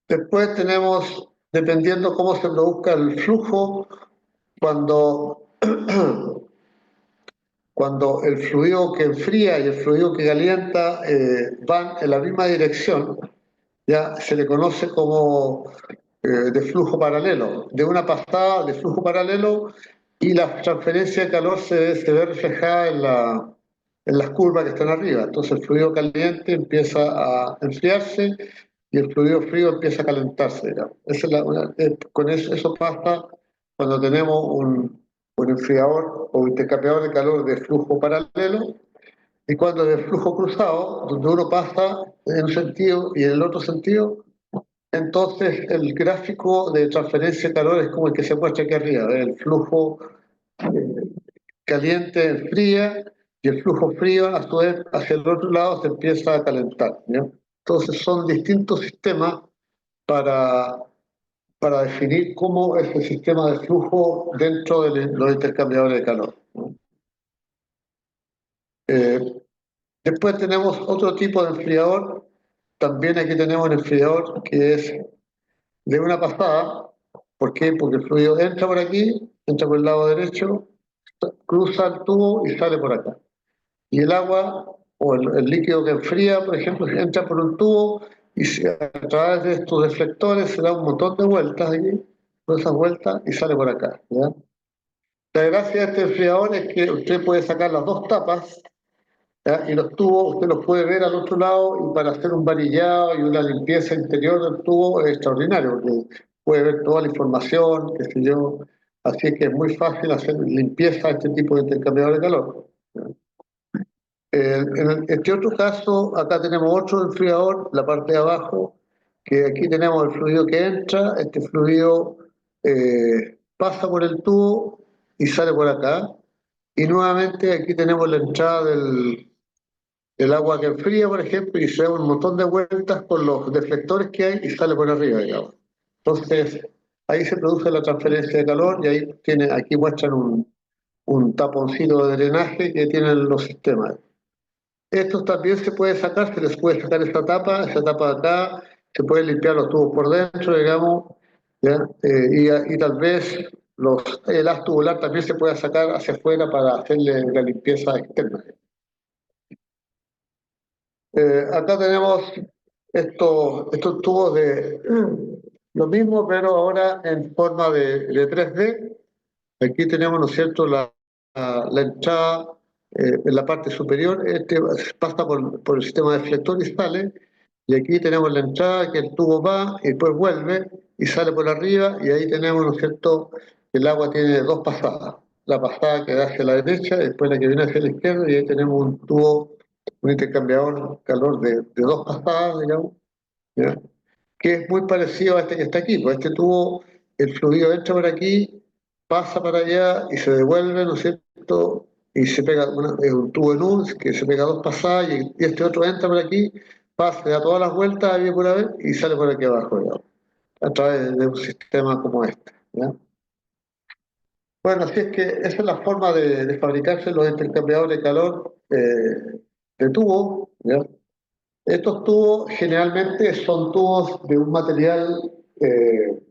Speaker 1: Después tenemos, dependiendo cómo se produzca el flujo, cuando, cuando el fluido que enfría y el fluido que calienta van en la misma dirección, ya se le conoce como de flujo paralelo, de una pasada de flujo paralelo, y la transferencia de calor se ve reflejada en las curvas que están arriba. Entonces el fluido caliente empieza a enfriarse y el fluido frío empieza a calentarse, digamos. Esa es con eso pasa cuando tenemos un enfriador o intercambiador de calor de flujo paralelo, y cuando es de flujo cruzado, donde uno pasa en un sentido y en el otro sentido. Entonces, el gráfico de transferencia de calor es como el que se muestra aquí arriba. El flujo caliente enfría y el flujo frío, a su vez, hacia el otro lado se empieza a calentar, ¿ya? Entonces, son distintos sistemas para, para definir cómo es el sistema de flujo dentro de los intercambiadores de calor, ¿no? Eh, Después tenemos otro tipo de enfriador. También aquí tenemos un enfriador que es de una pasada. ¿Por qué? Porque el fluido entra por aquí, entra por el lado derecho, cruza el tubo y sale por acá. Y el agua o el líquido que enfría, por ejemplo, entra por un tubo y a través de estos deflectores se da un montón de vueltas aquí, todas esas vueltas, y sale por acá, ¿ya? La gracia de este enfriador es que usted puede sacar las dos tapas, ¿ya? Y los tubos usted los puede ver al otro lado, y para hacer un varillado y una limpieza interior del tubo es extraordinario, porque puede ver toda la información, qué sé yo. Así que es muy fácil hacer limpieza a este tipo de intercambiador de calor, ¿ya? Este otro caso, acá tenemos otro enfriador, la parte de abajo, que aquí tenemos el fluido que entra, este fluido pasa por el tubo y sale por acá. Y nuevamente aquí tenemos la entrada del agua que enfría, por ejemplo, y se da un montón de vueltas con los deflectores que hay y sale por arriba, digamos. Entonces, ahí se produce la transferencia de calor, y ahí aquí muestran un taponcito de drenaje que tienen los sistemas. Estos también se puede sacar, se les puede sacar esta tapa de acá, se pueden limpiar los tubos por dentro, digamos, ¿ya? Y tal vez el haz tubular también se puede sacar hacia afuera para hacerle la limpieza externa. Acá tenemos estos tubos de lo mismo, pero ahora en forma de 3D. Aquí tenemos, ¿no es cierto?, la entrada en la parte superior. Este pasa por el sistema deflector y sale. Y aquí tenemos la entrada, que el tubo va y después vuelve y sale por arriba. Y ahí tenemos, ¿no es cierto?, que el agua tiene dos pasadas. La pasada que da hacia la derecha y después la que viene hacia la izquierda. Y ahí tenemos un tubo, un intercambiador calor de dos pasadas, digamos, ¿ya? Que es muy parecido a este que está aquí. Pues este tubo, el fluido entra por aquí, pasa para allá y se devuelve, ¿no es cierto? Y se pega, es un tubo en U que se pega dos pasadas, y este otro entra por aquí, pasa, da todas las vueltas, ahí por haber, y sale por aquí abajo, digamos, a través de un sistema como este, ¿ya? Bueno, así es que esa es la forma de fabricarse los intercambiadores de calor de tubo, ¿ya? Estos tubos generalmente son tubos de un material que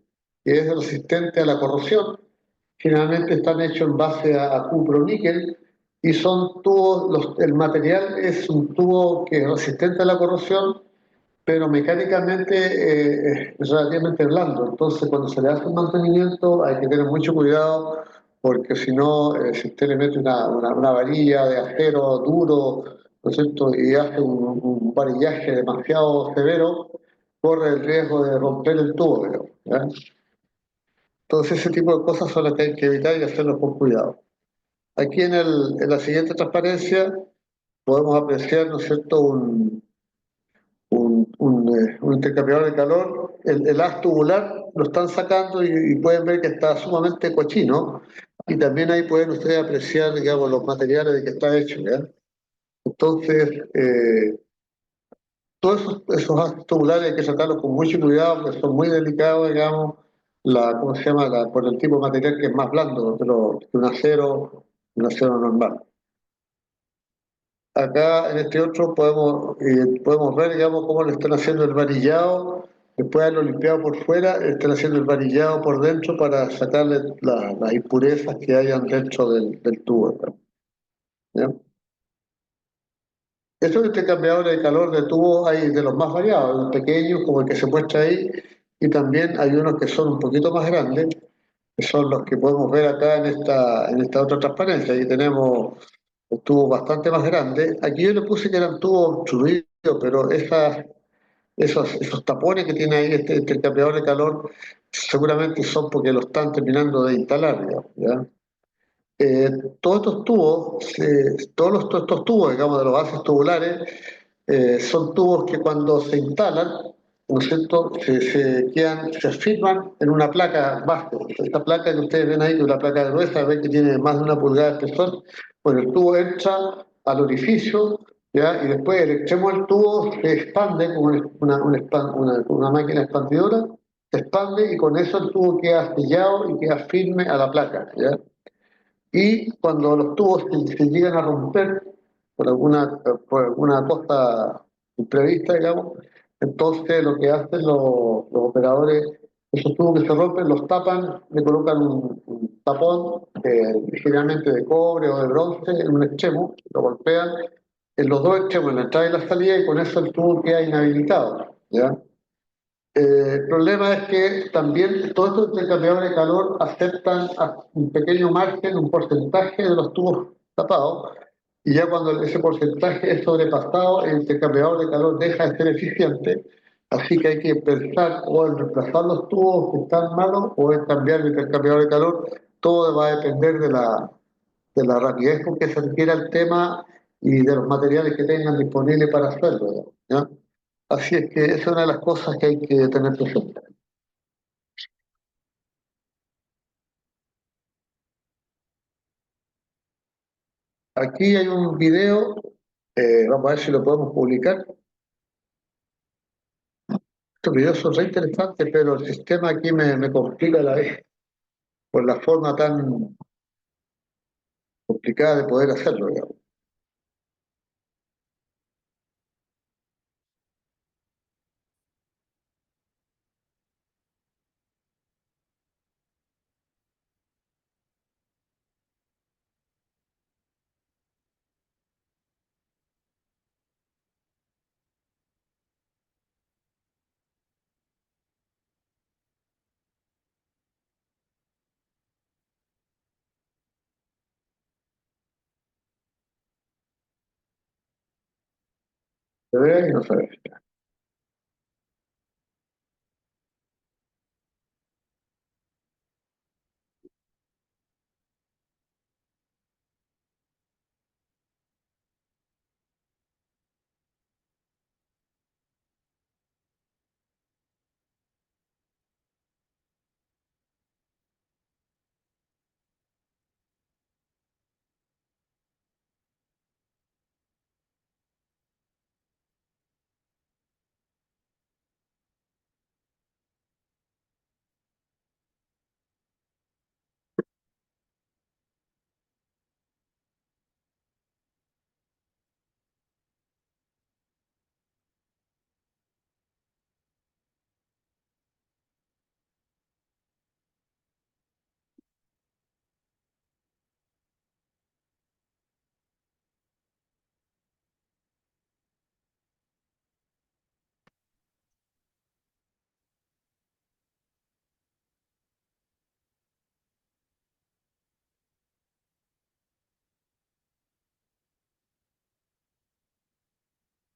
Speaker 1: es resistente a la corrosión. Generalmente están hechos en base a cupro-níquel, y son tubos, el material es un tubo que es resistente a la corrosión, pero mecánicamente es relativamente blando. Entonces, cuando se le hace un mantenimiento, hay que tener mucho cuidado, porque si no, si usted le mete una varilla de acero duro, ¿no es cierto?, y hace un varillaje demasiado severo, corre el riesgo de romper el tubo, digamos, ¿ya? Entonces, ese tipo de cosas son las que hay que evitar y hacerlo con cuidado. Aquí en la siguiente transparencia podemos apreciar, ¿no es cierto?, un intercambiador de calor. El haz tubular lo están sacando y pueden ver que está sumamente cochino. Y también ahí pueden ustedes apreciar, digamos, los materiales de que está hecho, ¿ya? Entonces, todos esos haz tubulares hay que sacarlos con mucho cuidado porque son muy delicados, digamos, ¿cómo se llama? Por el tipo de material que es más blando que un acero normal. Acá en este otro podemos ver, digamos, cómo le están haciendo el varillado. Después de haberlo limpiado por fuera, están haciendo el varillado por dentro para sacarle las impurezas que hayan dentro del tubo, ¿ya? Estos intercambiadores de calor de tubo hay de los más variados, los pequeños como el que se muestra ahí, y también hay unos que son un poquito más grandes, que son los que podemos ver acá en esta otra transparencia. Ahí tenemos tubos bastante más grandes. Aquí yo le puse que eran tubos obstruidos, pero esos tapones que tiene ahí este intercambiador de calor seguramente son porque lo están terminando de instalar, digamos, ¿ya? Eh, todos estos tubos, todos estos tubos, digamos, de los bases tubulares, son tubos que cuando se instalan, ¿no es cierto?, se firman en una placa base. Esta placa que ustedes ven ahí, que es una placa gruesa, ven que tiene más de 1 pulgada de espesor. Bueno, el tubo entra al orificio, ¿ya? Y después el extremo del tubo se expande como una máquina expandidora, se expande y con eso el tubo queda sellado y queda firme a la placa, ¿ya? Y cuando los tubos se llegan a romper por alguna cosa imprevista, digamos, entonces lo que hacen los operadores, esos tubos que se rompen, los tapan, le colocan un tapón, generalmente de cobre o de bronce, en un extremo, lo golpean en los dos extremos, en la entrada y la salida, y con eso el tubo queda inhabilitado, ¿ya? El problema es que también todos estos intercambiadores de calor aceptan un pequeño margen, un porcentaje de los tubos tapados, y ya cuando ese porcentaje es sobrepasado, el intercambiador de calor deja de ser eficiente, así que hay que pensar o en reemplazar los tubos que están malos o en cambiar el intercambiador de calor. Todo va a depender de la rapidez con que se requiera el tema y de los materiales que tengan disponibles para hacerlo, ¿ya? Así es que esa es una de las cosas que hay que tener presente. Aquí hay un video, vamos a ver si lo podemos publicar. Estos videos son re interesantes, pero el sistema aquí me complica la vez por la forma tan complicada de poder hacerlo, digamos. Se ve y no se ve.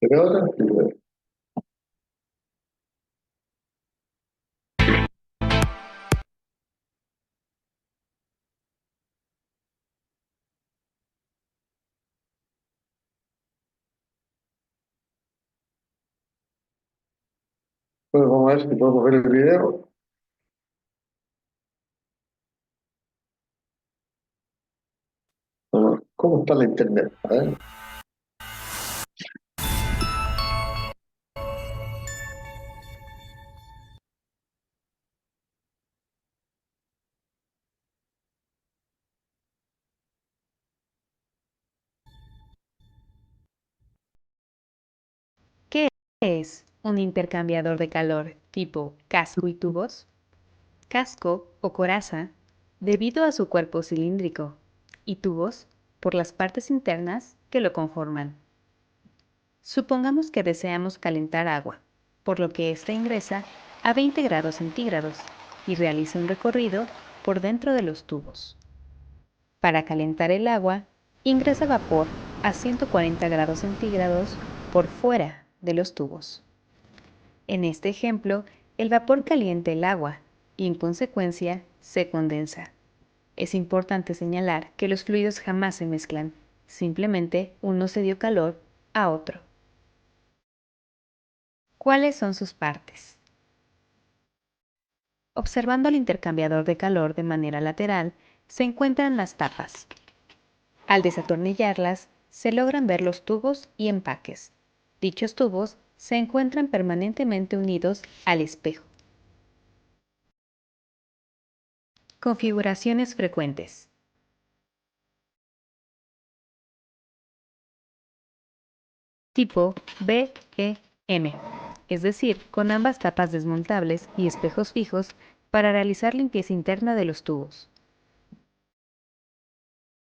Speaker 1: ¿Se ve ahora? Sí, se ve. Bueno, vamos a ver si podemos ver el video. Bueno, ¿cómo está la internet? A ver.
Speaker 7: ¿Qué es un intercambiador de calor tipo casco y tubos? Casco o coraza, debido a su cuerpo cilíndrico, y tubos, por las partes internas que lo conforman. Supongamos que deseamos calentar agua, por lo que ésta ingresa a 20 grados centígrados y realiza un recorrido por dentro de los tubos. Para calentar el agua, ingresa vapor a 140 grados centígrados por fuera de los tubos. En este ejemplo, el vapor calienta el agua y en consecuencia se condensa. Es importante señalar que los fluidos jamás se mezclan, simplemente uno se dio calor a otro. ¿Cuáles son sus partes? Observando el intercambiador de calor de manera lateral, se encuentran las tapas. Al desatornillarlas, se logran ver los tubos y empaques. Dichos tubos se encuentran permanentemente unidos al espejo. Configuraciones frecuentes. Tipo BEM, es decir, con ambas tapas desmontables y espejos fijos para realizar limpieza interna de los tubos.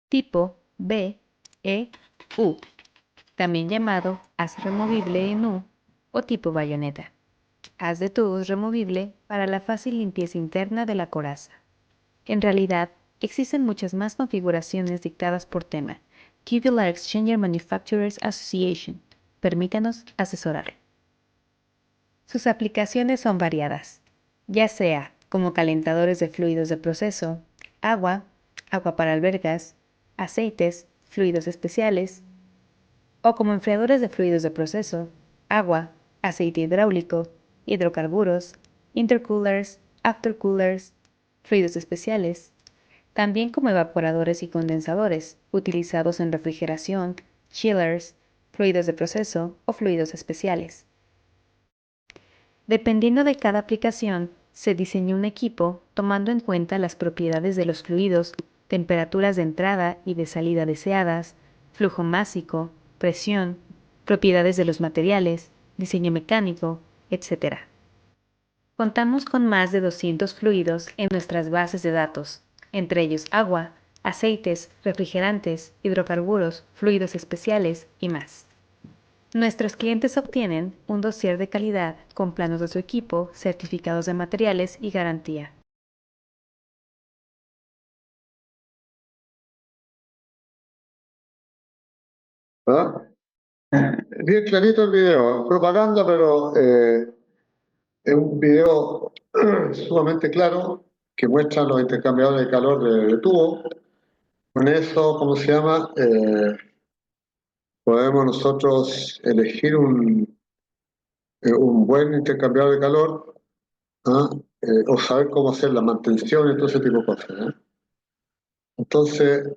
Speaker 7: Tipo BEU, también llamado haz removible en U o tipo bayoneta. Haz de tubos removible para la fácil limpieza interna de la coraza. En realidad, existen muchas más configuraciones dictadas por tema. Tubular Exchanger Manufacturers Association. Permítanos asesorar. Sus aplicaciones son variadas, ya sea como calentadores de fluidos de proceso, agua, agua para albergas, aceites, fluidos especiales, o como enfriadores de fluidos de proceso, agua, aceite hidráulico, hidrocarburos, intercoolers, aftercoolers, fluidos especiales, también como evaporadores y condensadores, utilizados en refrigeración, chillers, fluidos de proceso o fluidos especiales. Dependiendo de cada aplicación, se diseñó un equipo tomando en cuenta las propiedades de los fluidos, temperaturas de entrada y de salida deseadas, flujo másico, presión, propiedades de los materiales, diseño mecánico, etc. Contamos con más de 200 fluidos en nuestras bases de datos, entre ellos agua, aceites, refrigerantes, hidrocarburos, fluidos especiales y más. Nuestros clientes obtienen un dossier de calidad con planos de su equipo, certificados de materiales y garantía.
Speaker 1: ¿Ah? Bien clarito el video, propaganda, pero es un video sumamente claro que muestra los intercambiadores de calor de tubo. Con eso, ¿cómo se llama? Podemos nosotros elegir un buen intercambiador de calor, ¿ah? O saber cómo hacer la mantención y todo ese tipo de cosas, ¿eh? Entonces,